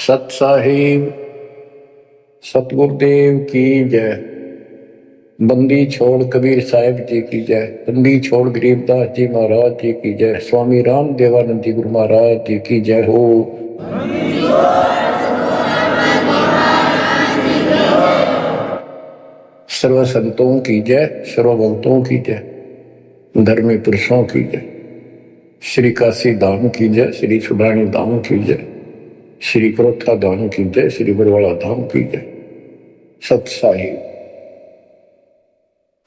सत साहिब सतगुरुदेव की जय। बंदी छोड़ कबीर साहिब जी की जय। बंदी छोड़ गरीबदास जी महाराज जी की जय। स्वामी राम देवानंद जी गुरु महाराज जी की जय हो। सर्व संतों की जय, सर्व भक्तों की जय, धर्मी पुरुषों की जय। श्री काशी धाम की जय, श्री सुडानी धाम की जय, श्री क्रोथा धाम की जय, श्री बरवाड़ा धाम की जय। सत साहिब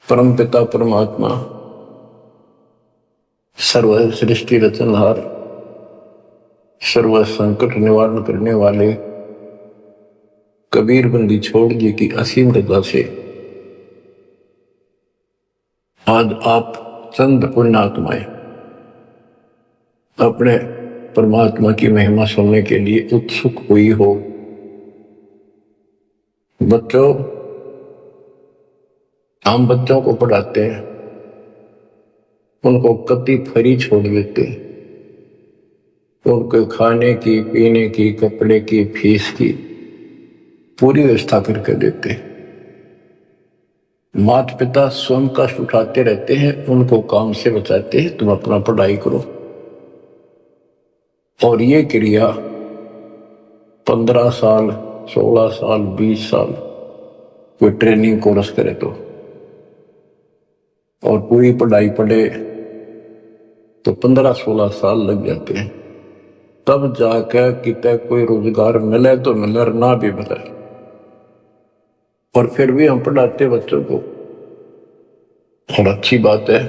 परम पिता परमात्मा सर्व सृष्टि रचनहार, सर्व संकट निवारण करने वाले कबीर बंदी छोड़ जी की असीम रजा से आज आप चंद पुण्यात्माएं अपने परमात्मा की महिमा सुनने के लिए उत्सुक हुई हो। बच्चों, हम बच्चों को पढ़ाते हैं, उनको कति फ्री छोड़ देते हैं, उनको खाने की, पीने की, कपड़े की, फीस की पूरी व्यवस्था करके देते हैं। माता पिता स्वयं कष्ट उठाते रहते हैं, उनको काम से बचाते हैं, तुम अपना पढ़ाई करो। और ये क्रिया 15 साल, 16 साल, 20 साल कोई ट्रेनिंग कोर्स करे तो, और पूरी पढ़ाई पढ़े तो 15-16 साल लग जाते हैं। तब जाकर कितने कोई रोजगार मिले तो मिले, ना भी मिले। और फिर भी हम पढ़ाते बच्चों को। और अच्छी बात है,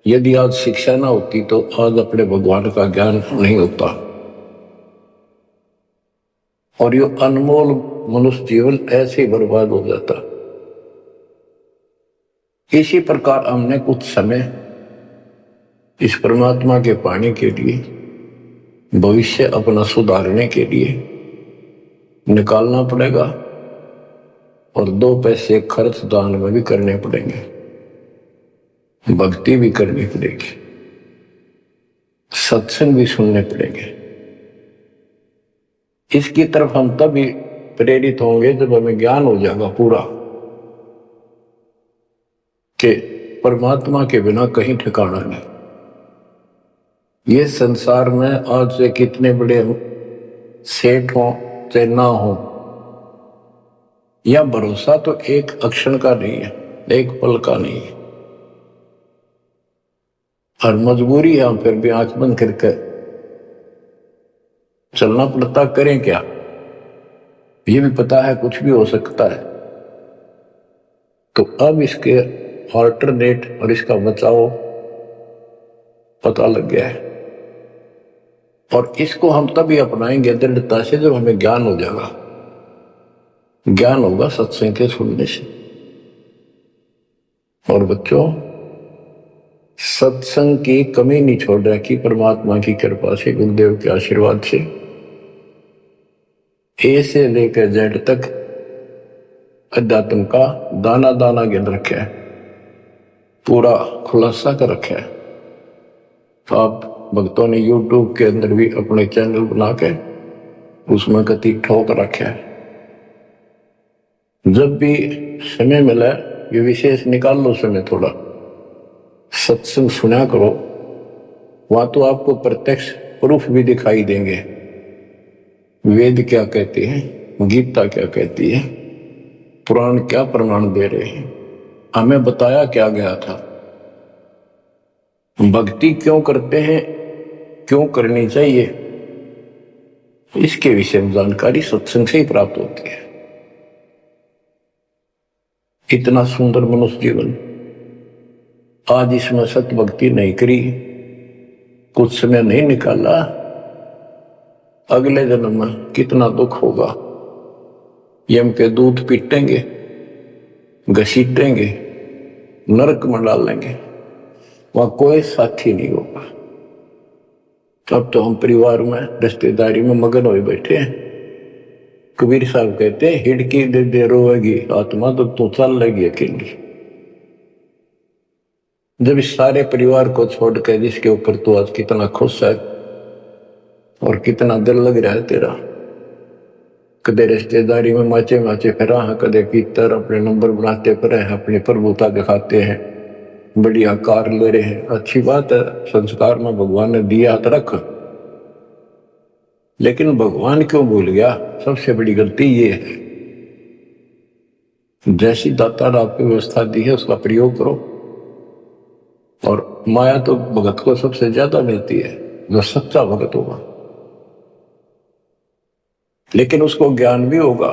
यदि आज शिक्षा ना होती तो आज अपने भगवान का ज्ञान नहीं होता, और ये अनमोल मनुष्य जीवन ऐसे ही बर्बाद हो जाता। इसी प्रकार हमने कुछ समय इस परमात्मा के पाने के लिए, भविष्य अपना सुधारने के लिए निकालना पड़ेगा, और 2 पैसे खर्च दान में भी करने पड़ेंगे, भक्ति भी करनी पड़ेगी, सत्संग भी सुनने पड़ेंगे। इसकी तरफ हम तभी प्रेरित होंगे जब हमें ज्ञान हो जाएगा पूरा कि परमात्मा के बिना कहीं ठिकाना नहीं। ये संसार में आज से कितने बड़े सेठ हो चाहे ना हो, या भरोसा तो एक अक्षण का नहीं है, एक पल का नहीं है। और मजबूरी है, हम फिर भी आंख बंद करके चलना पड़ता। करें क्या? ये भी पता है कुछ भी हो सकता है। तो अब इसके ऑल्टरनेट और इसका बचाव पता लग गया है, और इसको हम तभी अपनाएंगे दृढ़ता से जब हमें ज्ञान हो जाएगा। ज्ञान होगा सत्संग के सुनने से। और बच्चों, सत्संग की कमी नहीं छोड़ रखी परमात्मा की कृपा से, गुरुदेव के आशीर्वाद से। ए से लेकर जेड तक अध्यात्म का दाना दाना गिन रखा है, पूरा खुलासा कर रखा है। आप भक्तों ने YouTube के अंदर भी अपने चैनल बना के उसमें कति ठोक रखा है। जब भी समय मिला, ये विशेष निकाल लो समय थोड़ा, सत्संग सुना करो। वहां तो आपको प्रत्यक्ष प्रूफ भी दिखाई देंगे। वेद क्या कहते हैं, गीता क्या कहती है, पुराण क्या प्रमाण दे रहे हैं, हमें बताया क्या गया था, भक्ति क्यों करते हैं, क्यों करनी चाहिए, इसके विषय में जानकारी सत्संग से ही प्राप्त होती है। इतना सुंदर मनुष्य जीवन, आज इसमें सत्य भक्ति नहीं करी, कुछ समय नहीं निकाला, अगले जन्म में कितना दुख होगा। यम के दूध पीटेंगे, घसीटेंगे, नरक में डालेंगे, वहां कोई साथी नहीं होगा। अब तो हम परिवार में, रिश्तेदारी में मगन हुए बैठे हैं। कबीर साहब कहते हैं, हिड़की दे दे रोएगी आत्मा तो तू चल लेगी अकेली। जब इस सारे परिवार को छोड़कर जिसके ऊपर तू आज कितना खुश है और कितना दिल लग रहा है तेरा, कदे रिश्तेदारी में माचे माचे फिरा है, कदे कीतर अपने नंबर बनाते फिरे हैं, अपनी प्रभुता दिखाते हैं, बढ़िया कार ले रहे हैं। अच्छी बात है, संस्कार में भगवान ने दिया तो रख, लेकिन भगवान क्यों भूल गया? सबसे बड़ी गलती ये है, जैसी दाता ने आपको व्यवस्था दी है उसका प्रयोग करो। और माया तो भगत को सबसे ज्यादा मिलती है, जो सच्चा भगत होगा, लेकिन उसको ज्ञान भी होगा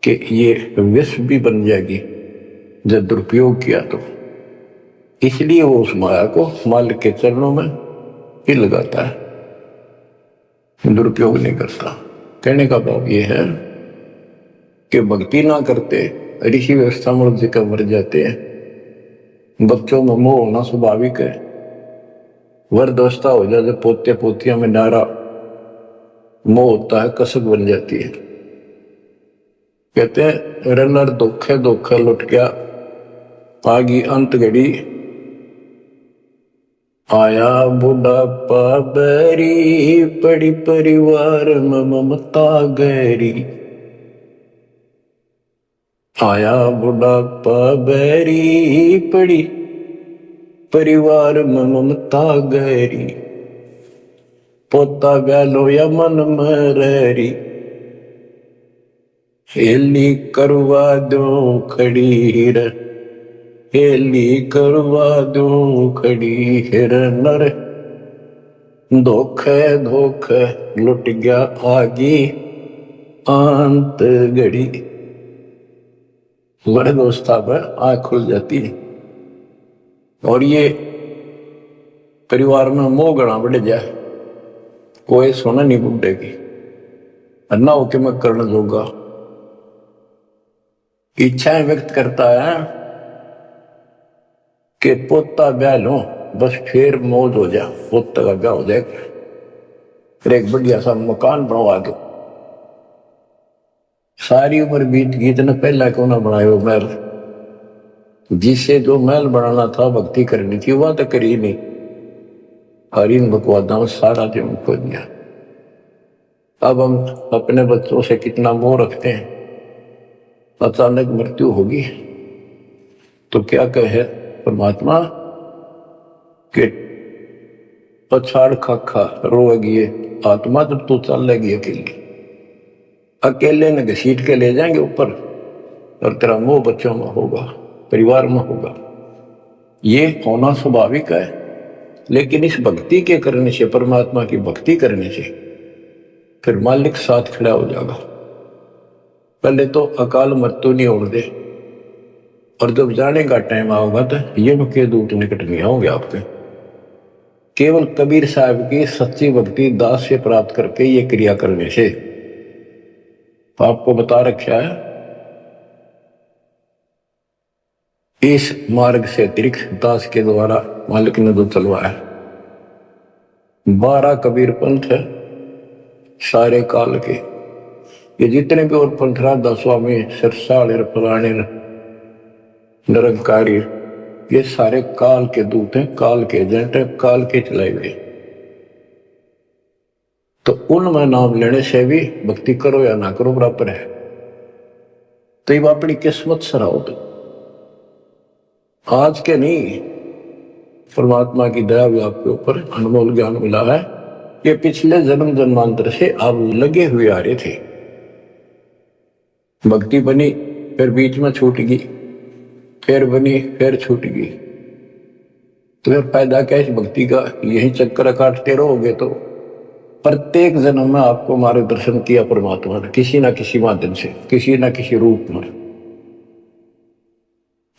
कि ये विष भी बन जाएगी जब दुरुपयोग किया तो। इसलिए वो उस माया को मालिक के चरणों में ही लगाता है, दुरुपयोग नहीं करता। कहने का भाव ये है कि भक्ति ना करते ऋषि व्यवस्था में का मर जाते हैं। बच्चों में मोह होना स्वाभाविक है, वरदवस्था हो जाए जब पोते पोतियों में नारा मोह होता है, कसक बन जाती है। कहते हैं रनर धोखे धोखे लुट गया, आगी अंत घड़ी, आया बुढ़ापा बैरी, पड़ी परिवार में ममता गहरी। आया बुढ़ापा बैरी, पड़ी परिवार में ममता गहरी। पोता गैलो या मन मररी, हेली करवा दो खड़ी हिर, हेली करवा दो खड़ी हिर। नर धोखे धोखे लुट गया, आगी अंत घड़ी। बड़े दोस्ता पर आँख खुल जाती है। और ये परिवार में मोह गणा बढ़ जाए, कोई सोना नहीं बुढ़ेगी, अन्ना होके मैं करना जोगा। इच्छाएं व्यक्त करता है कि पोता ब्याह लो, बस फिर मौज हो जा, पोता का ब्याह हो जाए, फिर एक बढ़िया सा मकान बनवा दो। सारी उम्र बीत गई, इतना पहला क्यों ना बनाए वो महल? जिससे जो महल बनाना था, भक्ति करनी थी, वह तो करी नहीं। हरीन बकवादा में सारा दिन खो दिया। अब हम अपने बच्चों से कितना मोह रखते हैं। अचानक मृत्यु होगी तो क्या कहे परमात्मा कि पछाड़ खा रोएगी ये आत्मा, जब तू चल लेगी अकेली, अकेले न घसीट के ले जाएंगे ऊपर, और तेरा मोह बच्चों में होगा, परिवार में होगा। ये होना स्वाभाविक है, लेकिन इस भक्ति के करने से, परमात्मा की भक्ति करने से फिर मालिक साथ खड़ा हो जाएगा। पहले तो अकाल मृत्यु नहीं होने दे, और जब जाने का टाइम आओगा तो यम के दूत निकट नहीं होंगे आपके। केवल कबीर साहब की सच्ची भक्ति दास से प्राप्त करके ये क्रिया करने से आपको बता रखा है। इस मार्ग से अतिरिक्त दास के द्वारा मालिक ने जो चलवाया, 12 कबीर पंथ है सारे काल के। ये जितने भी और पंथ राधा स्वामी, सिरसाड़, फलाने, निरंकारी, ये सारे काल के दूत हैं, काल के एजेंट हैं, काल के चलाए गए। तो उनमें नाम लेने से भी भक्ति करो या ना करो बराबर है। तो ये अपनी किस्मत सराहो। तो आज के नहीं, परमात्मा की दया भी आपके ऊपर अनमोल ज्ञान मिला है। ये पिछले जन्म जन्मांतर से आप लगे हुए आ रहे थे। भक्ति बनी, फिर बीच में छूट गई, फिर बनी, फिर छूट गई। तो फिर फायदा क्या इस भक्ति का? यही चक्कर काटते रहोगे तो प्रत्येक जन्म में आपको मार्गदर्शन किया परमात्मा ने, किसी ना किसी माध्यम से, किसी ना किसी रूप में।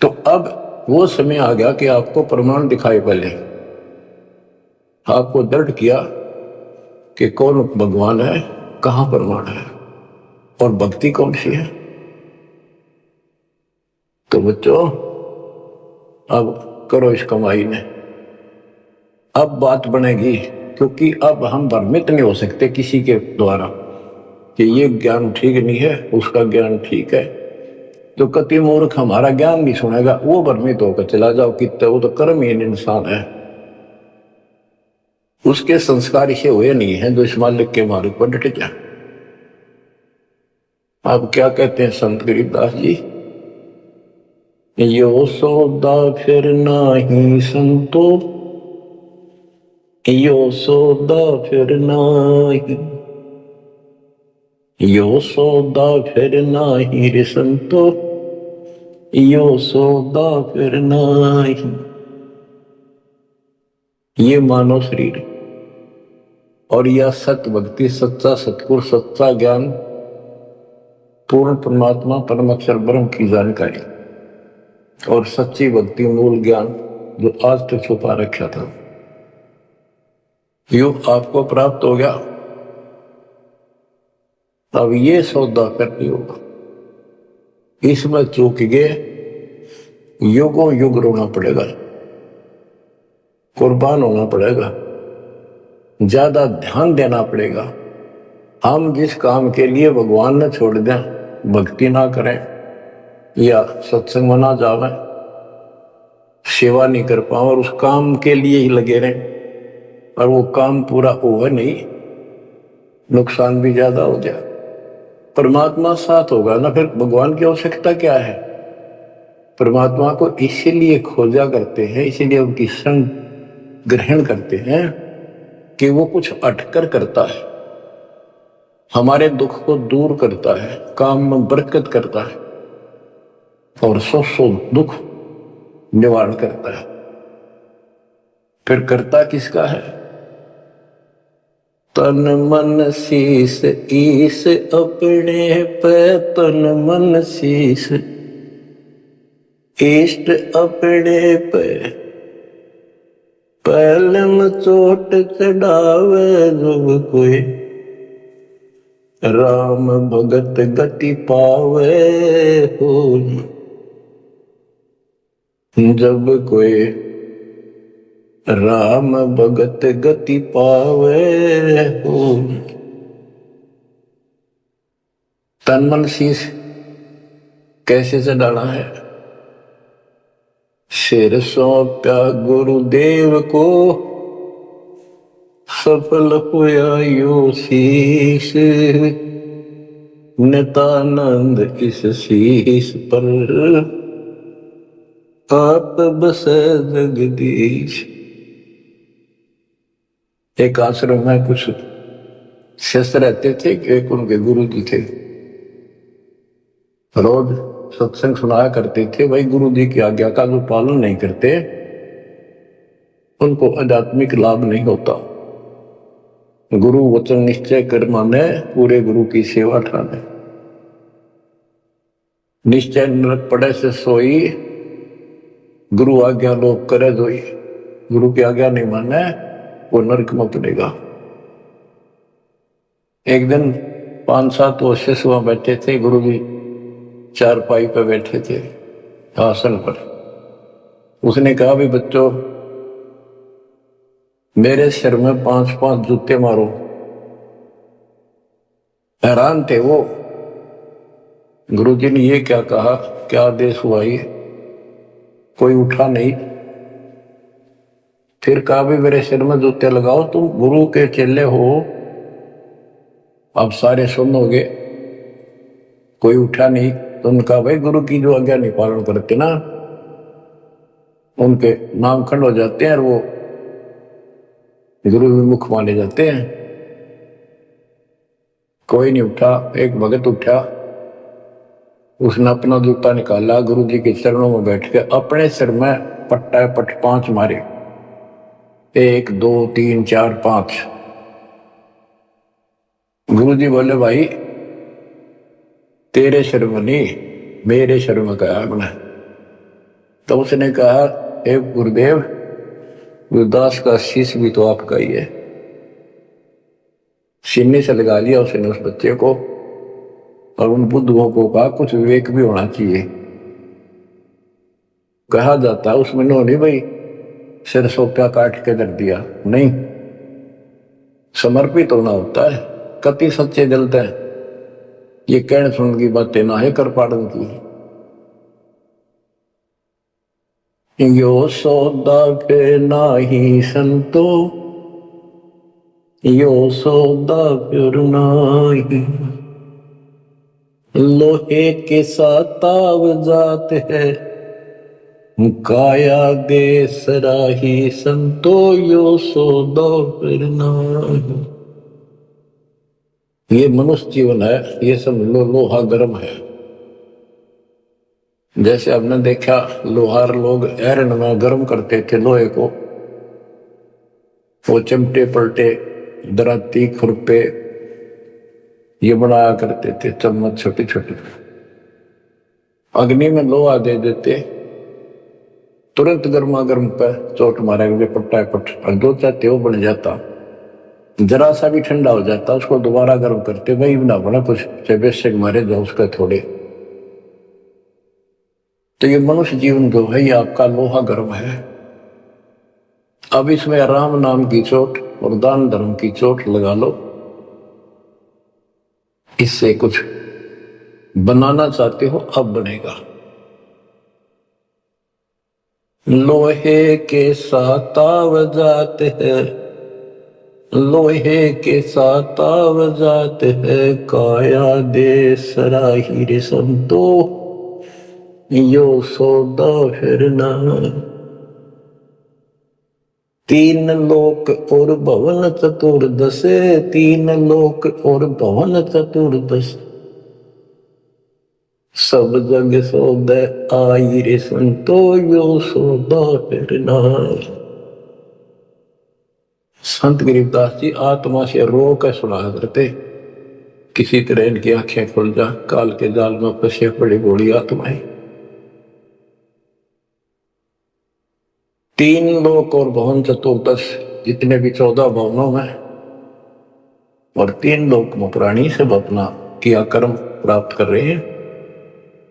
तो अब वो समय आ गया कि आपको प्रमाण दिखाई पहले, आपको दृढ़ किया कि कौन भगवान है, कहां प्रमाण है और भक्ति कौन सी है। तो बच्चों अब करो इस कमाई ने। अब बात बनेगी, क्योंकि अब हम भ्रमित नहीं हो सकते किसी के द्वारा कि ये ज्ञान ठीक नहीं है, उसका ज्ञान ठीक है। जो कति मूर्ख हमारा ज्ञान नहीं सुनेगा, वो भ्रमित होकर चला जाओ कितना, वो तो कर्महीन इंसान है, उसके संस्कार इसे हुए नहीं है जो इस मालिक के मार्ग पर डट जाए। आप क्या कहते हैं संत गरीबदास जी? यो सौदा फिर नाही संतो, यो सौदा फिर नाही, यो सौदा फिर नाही रे संतो, यो सौदा फिर नाही। ये मानव शरीर और यह सत्य भक्ति, सच्चा सतगुर, सच्चा ज्ञान, पूर्ण परमात्मा परम अक्षर ब्रह्म की जानकारी और सच्ची भक्ति, मूल ज्ञान जो आज तक छुपा रखा था, यो आपको प्राप्त हो गया। अब ये सौदा करनी होगा, इसमें चूक गए युगों युग रोना पड़ेगा, कुर्बान होना पड़ेगा, ज्यादा ध्यान देना पड़ेगा। हम जिस काम के लिए भगवान ने छोड़ दें, भक्ति ना करें या सत्संग में ना जावे, सेवा नहीं कर पाओ और उस काम के लिए ही लगे रहें और वो काम पूरा हुआ नहीं, नुकसान भी ज्यादा हो जाए, परमात्मा साथ होगा ना, फिर भगवान की आवश्यकता क्या है? परमात्मा को इसीलिए खोजा करते हैं, इसीलिए उनकी संग ग्रहण करते हैं कि वो कुछ अटकर करता है, हमारे दुख को दूर करता है, काम में बरकत करता है और सौ दुख निवारण करता है। फिर करता किसका है? तन मन शीस ईस अपने पे, तन मन शीस इष्ट अपने पे, पहलम चोट चढ़ावे जब कोई, राम भगत गति पावे हो, जब कोई राम भगत गति पावे हो। तन मन शीश कैसे चढ़ाना है? सिर सौंप्या गुरुदेव को, सफल हुआ यो शीश, नितानंद इस शीश पर आप बसे जगदीश। एक आश्रम में कुछ शिष्य रहते थे, एक उनके गुरु जी थे, रोज सत्संग सुनाया करते थे। भाई गुरु जी की आज्ञा का जो पालन नहीं करते उनको आध्यात्मिक लाभ नहीं होता। गुरु वचन निश्चय कर माने, पूरे गुरु की सेवा ठाने, निश्चय नरक पड़े से सोई, गुरु आज्ञा लोग करे जोई। गुरु की आज्ञा नहीं माने वो नरक में पड़ेगा। एक दिन 5-7 वर्ष वहां बैठे थे, गुरु जी चारपाई पे बैठे थे आसन पर। उसने कहा भी बच्चों मेरे सिर में 5-5 जूते मारो। हैरान थे वो, गुरु जी ने ये क्या कहा, क्या आदेश हुआ ये? कोई उठा नहीं। फिर कहा भी मेरे सिर में जूते लगाओ, तुम गुरु के चेले हो, अब सारे सुनोगे। कोई उठा नहीं। तो उनका भाई गुरु की जो आज्ञा नहीं पालन करते ना, उनके नाम खंड हो जाते हैं और वो गुरु विमुख माने जाते हैं। कोई नहीं उठा। एक भगत उठा, उसने अपना जूता निकाला, गुरु जी के चरणों में बैठ के अपने सिर में पट्टा पट 5 मारे, 1 2 3 4 5। गुरु जी बोले भाई तेरे सिर में नहीं, मेरे सिर में कहा आपने। तो उसने कहा हे गुरुदेव, गुरुदास का शीश भी तो आपका ही है। सीने से लगा लिया उसने उस बच्चे को और उन बुद्धुओं को कहा कुछ विवेक भी होना चाहिए। कहा जाता है उसमें नहीं भाई सिर सोप्या काट के रख दिया, नहीं, समर्पित होना होता है। कति सच्चे जलते हैं, ये कहने सुन की बातें ना है कर पाड़न की। यो सौदा पे नाही संतो, यो सौदा फिर नाही, लोहे के साथ ताव जात है, काया दे सराही संतो यो सौदा फिर नाही। ये मनुष्य जीवन है, ये सब लोहा गर्म है। जैसे हमने देखा लोहार लोग आयरन में गर्म करते थे लोहे को, वो चिमटे पलटे दराती खुरपे ये बनाया करते थे, चम्मच छोटी छोटी अग्नि में लोहा दे देते, तुरंत गर्मा गर्म पे चोट मारेंगे पट्टा पट, और दो चाहते वो बन जाता, जरा सा भी ठंडा हो जाता, उसको दोबारा गर्म करते, वही ना बना कुछ बेशक मारे जाओ उसका थोड़े। तो ये मनुष्य जीवन जो है ये आपका लोहा गर्म है। अब इसमें राम नाम की चोट और दान धर्म की चोट लगा लो, इससे कुछ बनाना चाहते हो अब बनेगा। लोहे के साथ ताव जाते हैं, लोहे के साथ ताव जाते है, काया दे सराही रे संतो यो सौदा फिर ना। तीन लोक और भवन चतुर्दश, तीन लोक और भवन चतुर्दश, सब जग सौदा आई रे संतो यो सौदा फिर ना। संत गरीबदास जी आत्मा से रो कर सुना करते, किसी तरह इनकी आंखें खुल जा, काल के जाल में फंसे पड़ी बूढ़ी आत्माएं। तीन लोक और भवन चतुर्दश, जितने भी 14 भवनों में और 3 लोक में प्राणी सब अपना किया कर्म प्राप्त कर रहे हैं,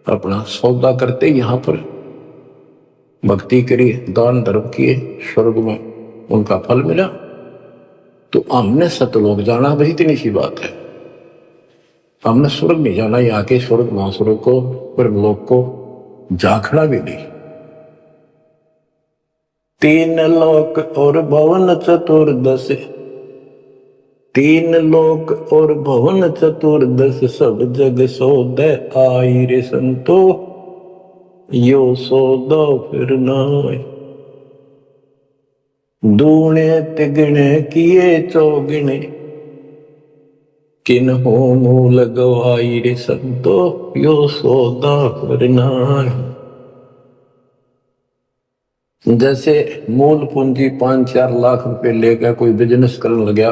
अपना सौदा करते, यहाँ पर भक्ति करी, दान धर्म किए, स्वर्ग में उनका फल मिला। तो हमने सतलोक जाना भाई इतनी सी बात है, हमने स्वर्ग नहीं जाना, यहाँ के स्वर्ग महास्वर्ग को ब्रह्मलोक को झांकना भी नहीं। तीन लोक और भवन चतुर्दश, तीन लोक और भवन चतुर्दश, सब जग सौदा आई रे संतो यो सौदा फिर नाय। दूणे तिगणे किए चौगुने, किन हो मूल गवाई रे संतो यो सौदा फिर नाय। जैसे मूल पूंजी 5-4 लाख रुपए लेकर कोई बिजनेस करने लगा,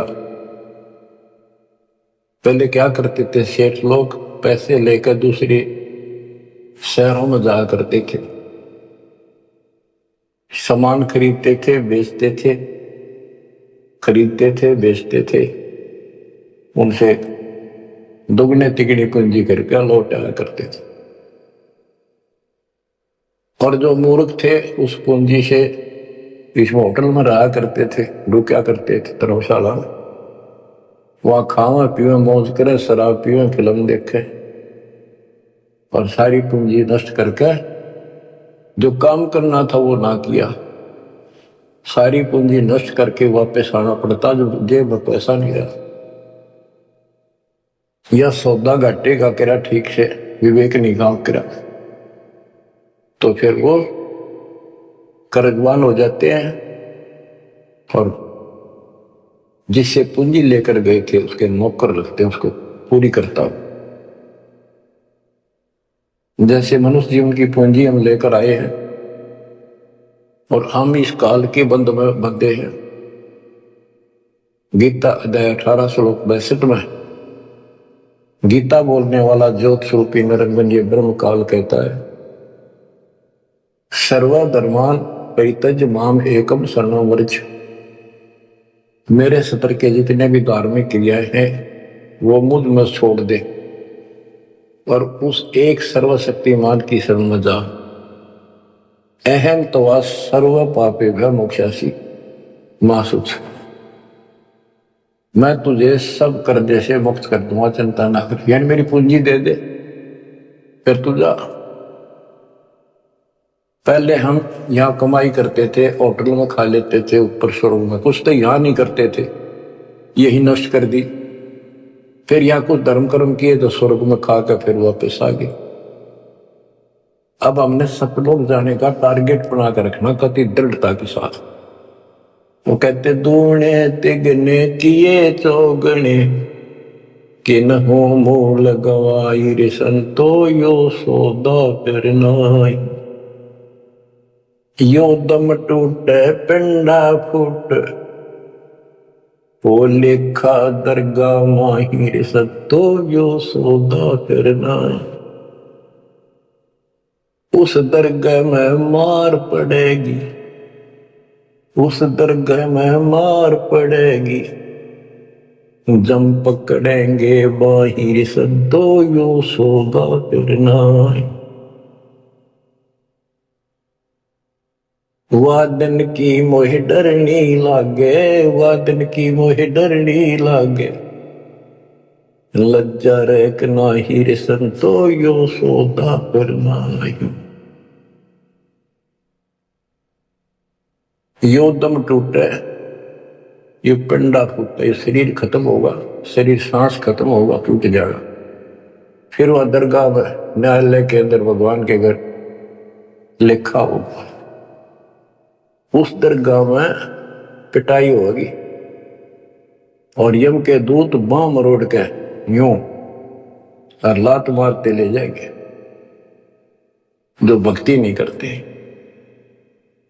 पहले क्या करते थे सेठ लोग, पैसे लेकर दूसरे शहरों में जाया करते थे, सामान खरीदते थे बेचते थे, खरीदते थे बेचते थे, उनसे दुगने तिगनी पूंजी करके लौट आया करते थे। और जो मूर्ख थे उस पूंजी से इस होटल में रहा करते थे, रुका करते थे धर्मशाला में, वहां खावा पीवे मौज करे, शराब पीवे, फिल्म देखे, और सारी पूंजी नष्ट करके जो काम करना था वो ना किया, सारी पूंजी नष्ट करके वापस आना पड़ता, जो जेब में पैसा नहीं रहा। यह सौदा घाटे का करा, ठीक से विवेक नहीं काम करा, तो फिर वो कर्जवान हो जाते हैं, और जिससे पूंजी लेकर गए थे उसके नौकर रखते हैं, उसको पूरी करता। जैसे मनुष्य जीवन की पूंजी हम लेकर आए हैं और हम इस काल के बंद में बंधे हैं। गीता अध्याय 18 श्लोक 62 में गीता बोलने वाला ज्योत स्वरूपी निरंजन ब्रह्म काल कहता है, सर्वधर्मान परित्यज माम एकम शरणं व्रज। मेरे सतर के जितने भी धार्मिक क्रियाएं हैं वो मुझ में छोड़ दे और उस एक सर्वशक्तिमान की शरण में जा। अहम तवा सर्व पापेभ्य मोक्षासी मासुच। मैं तुझे सब कर्जे से मुक्त कर दूंगा, चिंता ना कर। यानी मेरी पूंजी दे दे, फिर तू जा। पहले हम यहाँ कमाई करते थे, होटल में खा लेते थे, ऊपर स्वर्ग में, कुछ तो यहाँ नहीं करते थे, यही नष्ट कर दी। फिर यहाँ कुछ धर्म कर्म किए तो स्वर्ग में खा कर फिर वापस आ गए। अब हमने सतलोक जाने का टारगेट बना कर रखना कति दृढ़ता के साथ। वो कहते दूने तिगने किए चौगने किन हो मूल गवाई रे संतो यो सौदा फिर नाई। यो दम टूटे पिंडा फूट वो लेखा दरगाह माही रे संतो यो सौदा फिर नाई। उस दरगाह में मार पड़ेगी, उस दरगाह में मार पड़ेगी, जम पकड़ेंगे बाहिर सदो यो सौदा फिर नाई। वादन की मोह डरनी लागे, वादन की मोह डरनी लागे, लज्जा रेक नाही रे संतो यो सौदा फिर नाई। यो दम टूटे, ये पिंडा फूटा, ये शरीर खत्म होगा, शरीर सांस खत्म होगा, टूट जाएगा। फिर वह दरगाह में न्यायालय के अंदर भगवान के घर लिखा होगा। उस दरगाह में पिटाई होगी और यम के दूत बांह मरोड़ के यूं और लात मारते ले जाएंगे जो भक्ति नहीं करते।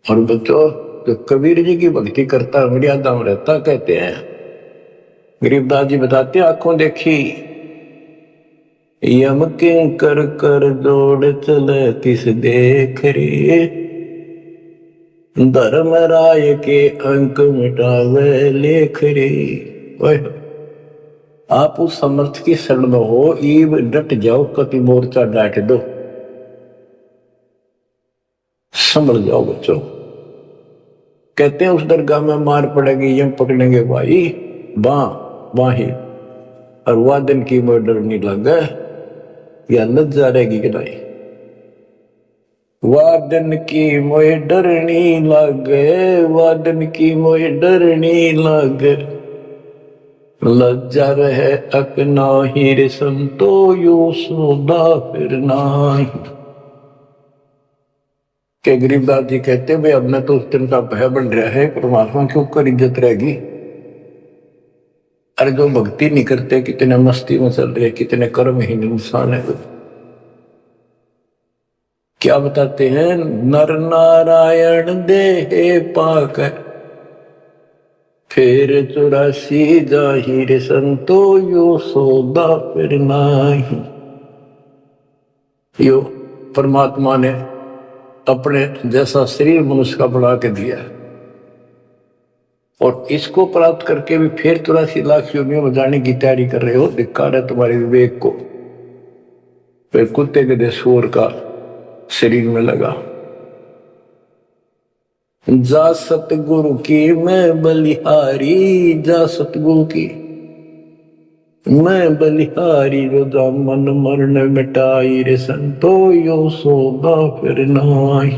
और बच्चों, जो कबीर जी की भक्ति करता मर्यादा में रहता, कहते हैं गरीबदास जी बताते आंखों देखी यम किंकर कर जोड़ चले तिस देख रे, धर्म राय के अंक मिटावे लेख रे। आप उस समर्थ की शरण में हो, ईब डट जाओ, कति मोर्चा डांट दो, संभल जाओ बच्चों। कहते हैं उस दरगाह में मार पड़ेगी, यम पकड़ेंगे भाई बाही, और वादन की मोह डरनी लगे, या लज्जा रहेगी कि नहीं। वादन की मोह डरनी लगे, वादन की मोह डरनी लगे, लज्जा रहे अक नाही रे संतो यो सौदा फिर नाई। के गरीबदास जी कहते भाई अब न तो उस दिन का भय बन रहा है, परमात्मा के ऊपर इज्जत रहेगी। अरे जो भक्ति नहीं करते कितने मस्ती में चल रहे, कितने कर्महीन इंसान है। क्या बताते हैं, नर नारायण देहे पाक फिर 84 जाहिर संतो यो सौदा फिर नाई। यो परमात्मा ने अपने जैसा शरीर मनुष्य का बना के दिया और इसको प्राप्त करके भी फिर 84 लाख योनियों में जाने की तैयारी कर रहे हो। धिक्कार है तुम्हारे विवेक को। फिर कुत्ते के सूअर का शरीर में लगा। जा सतगुरु की मैं बलिहारी, जा सतगुरु की मैं बलिहारी, जो दामन मरण मिटाई रे संतो यो सौदा फिर नाई।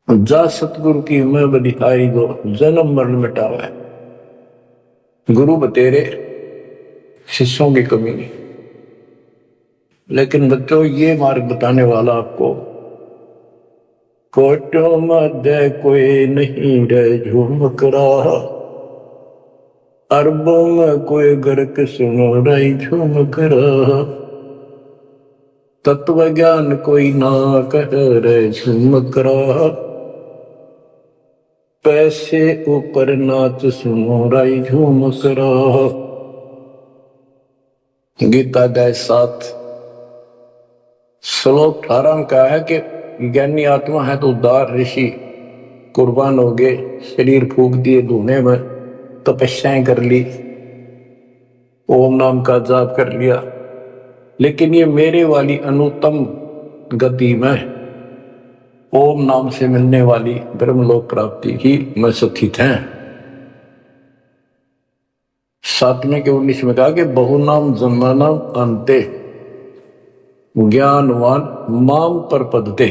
जा सतगुरु की मैं बलिहारी, जो जन्म मरण मिटावे। गुरु बतेरे, शिष्यों की कमी नहीं। लेकिन बच्चों, ये मार्ग बताने वाला आपको कोटों मध्य कोई नहीं रहे झूम करा, अरबों में कोई गर्क सुनो रही झूम करा, तत्व ज्ञान कोई ना कह रहे झूम करा, पैसे ऊपर नाच सुनो रही झूम करा। गीता अध्याय 7 श्लोक 18 में कहा है कि ज्ञानी आत्मा है तो उद्धार ऋषि कुर्बान हो गए, शरीर फूंक दिए धुएं में, तपस्याएं कर ली, ओम नाम का जाप कर लिया। लेकिन ये मेरे वाली अनुत्तम गति में ओम नाम से मिलने वाली ब्रह्मलोक प्राप्ति ही में स्थित है। 7वें के 19 में कहा कि बहुनाम जन्मानाम अंते ज्ञानवान माम प्रपद्यते।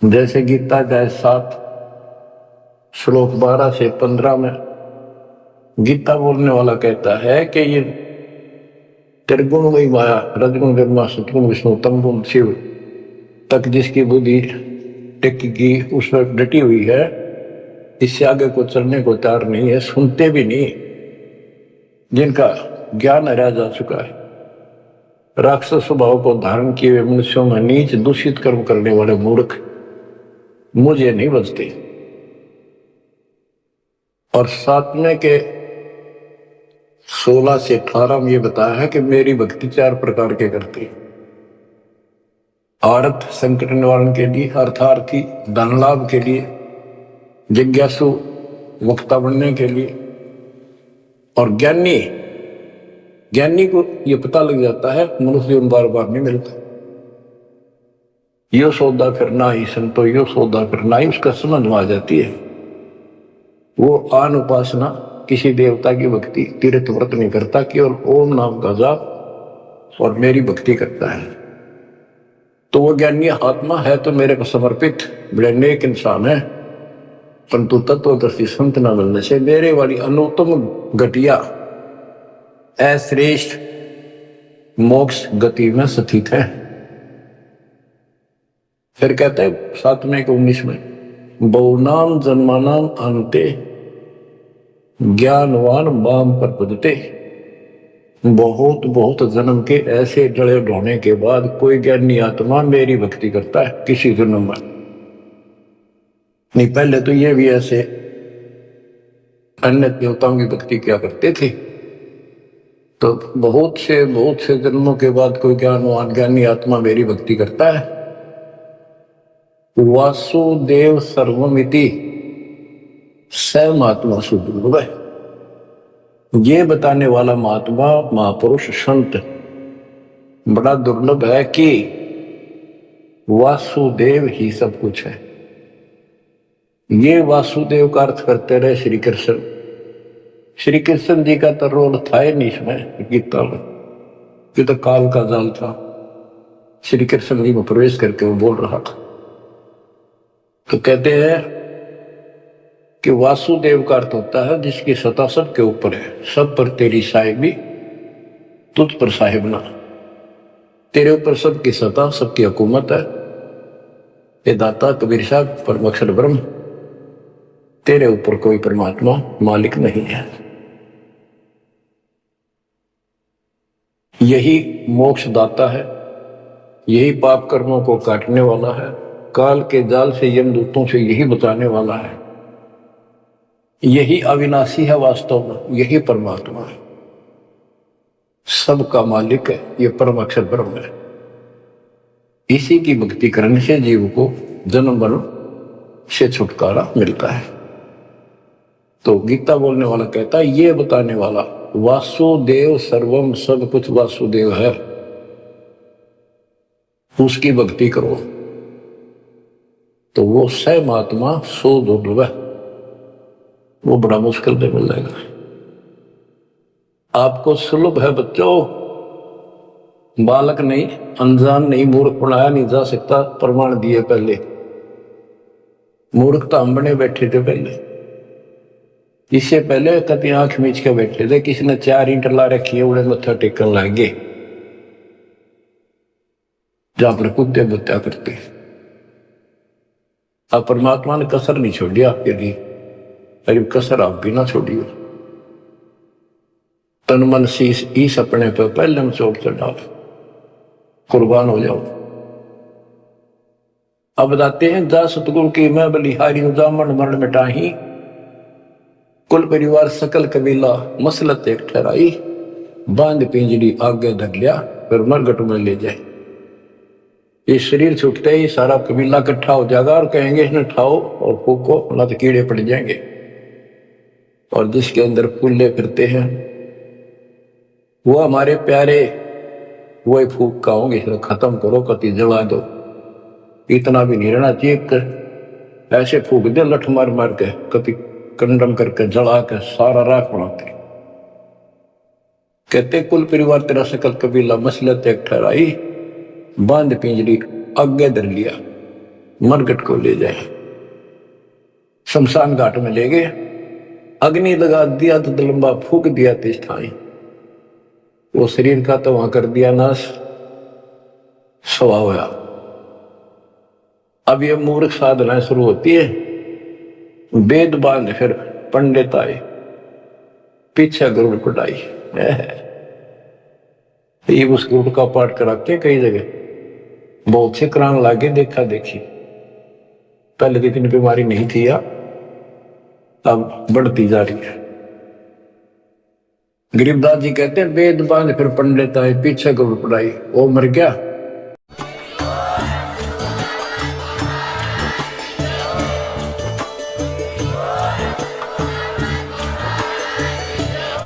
जैसे गीता अध्याय 7 श्लोक 12 से 15 में गीता बोलने वाला कहता है कि ये त्रिगुण वही माया, रजगुण ब्रह्मा सतगुण विष्णु तमगुण शिव तक जिसकी बुद्धि टिकी उस पर डटी हुई है, इससे आगे को चलने को तैयार नहीं है, सुनते भी नहीं, जिनका ज्ञान हरा जा चुका है। राक्षस स्वभाव को धारण किए हुए मनुष्यों में नीच दूषित कर्म करने वाले मूर्ख मुझे नहीं बचते। और 7वें के 16 से 18 में ये बताया है कि मेरी भक्ति 4 प्रकार के करती है। अर्थ संकट निवारण के लिए, अर्थार्थी धन लाभ के लिए, जिज्ञासु वक्ता बनने के लिए, और ज्ञानी को ये पता लग जाता है मनुष्य जीवन बार बार नहीं मिलता। यो सौदा करना ही संतो, यो सौदा करना ही, उसका समझ में आ जाती है। वो आन उपासना, किसी देवता की भक्ति, तीर्थ व्रत नहीं करता, केवल ओम नाम का जाप और मेरी भक्ति करता है, तो वो ज्ञानी आत्मा है तो मेरे को समर्पित बड़े नेक इंसान है, परंतु तत्वदर्शी संत न मिलने से मेरे वाली अनुत्तम घटिया अश्रेष्ठ मोक्ष गति में स्थित है। फिर कहते हैं 7वें के 19 में, बहुनाम जन्मानाम अंते ज्ञानवान माम प्रपद्यते। बहुत बहुत जन्म के ऐसे जड़े ढोने के बाद कोई ज्ञानी आत्मा मेरी भक्ति करता है किसी जन्म में। नहीं, पहले तो ये भी ऐसे अन्य देवताओं की भक्ति क्या करते थे, तो बहुत से जन्मों के बाद कोई ज्ञानवान ज्ञानी आत्मा मेरी भक्ति करता है। वासुदेव सर्वमिति स महात्मा सुदुर्लभ है। ये बताने वाला महात्मा महापुरुष संत बड़ा दुर्लभ है कि वासुदेव ही सब कुछ है। ये वासुदेव का अर्थ करते रहे श्री कृष्ण। श्री कृष्ण जी का तो रोल था ही नहीं इसमें गीता में, ये तो काल का जाल था। श्री कृष्ण जी में प्रवेश करके वो बोल रहा था। तो कहते हैं कि वासुदेव का अर्थ होता है जिसकी सत्ता सबके ऊपर है, सब पर तेरी साहिबी, तुझ पर साहिब ना। तेरे ऊपर सबकी सत्ता, सबकी हुकूमत है। ये दाता कबीर साहब परम अक्षर ब्रह्म, तेरे ऊपर कोई परमात्मा मालिक नहीं है। यही मोक्ष दाता है, यही पाप कर्मों को काटने वाला है, काल के जाल से यमदूतों से यही बचाने वाला है। यही अविनाशी है वास्तव में, यही परमात्मा है, सबका मालिक है, ये परम अक्षर ब्रह्म है। इसी की भक्ति करने से जीव को जन्म मरण से छुटकारा मिलता है। तो गीता बोलने वाला कहता है, ये बताने वाला वासुदेव सर्वम, सब कुछ वासुदेव है, उसकी भक्ति करो तो वो स महात्मा सो दुर्लभ है, वो बड़ा मुश्किल से मिल जाएगा। आपको सुलभ है बच्चों, बालक नहीं, अनजान नहीं, मूर्ख बनाया नहीं जा सकता। प्रमाण दिए पहले, मूर्ख तो हम बने बैठे थे पहले। इससे पहले कभी आंख मीच के बैठे थे, किसी ने 4 ईंट ला रखी है, उन्हें मत्था टेकन लगे जहां पर कुत्ते बुत्ता करते। अब परमात्मा ने कसर नहीं छोड़ी आपके लिए, अरे कसर आप भी ना छोड़ियो। तन मन शीश ईस अपने पे पहले में चोट चढ़ाओ, कुर्बान हो जाओ। अब बताते हैं, जा सतगुरु की मैं बलिहारी जामन मरण मिटाही, कुल परिवार सकल कबीला मसलत एक ठहराई, बांध पिंजरी आगे धर लिया फिर मरगट में ले जाए। ये शरीर छूटते ही सारा कबीला इकट्ठा हो जाएगा और कहेंगे इसने ठाओ और फूको, ना तो कीड़े पड़ जाएंगे। और जिसके अंदर फूले फिरते हैं वो हमारे प्यारे, वही फूक का होंगे, इसे खत्म करो, कति जला दो। इतना भी नहीं रहना चाहिए, ऐसे फूक दे लठ मार मार के, कति कंडम करके जला के सारा राख बनाते। कहते कुल परिवार तेरा सकल कबीला मसलत एक ठहराई, बांध पिंजरी आगे धर लिया, मरगट को ले जाए। शमशान घाट में ले गए, अग्नि लगा दिया तो लंबा फूक दिया तिस ठाई, वो शरीर का तो वहां कर दिया नाश, सवा होया। अब ये मूर्ख साधना शुरू होती है, वेद बांध फिर पंडित आए, पीछे गरुड़ पटाई। ये उस गरुड़ का पाठ कराते कई जगह, बहुत से करान लागे, देखा देखी। पहले इतनी बीमारी नहीं थी या अब बढ़ती जा रही है। गरीबदास जी कहते हैं वेद बांध फिर पंडित आए, पीछे गरुड़ पटाई। वो मर गया,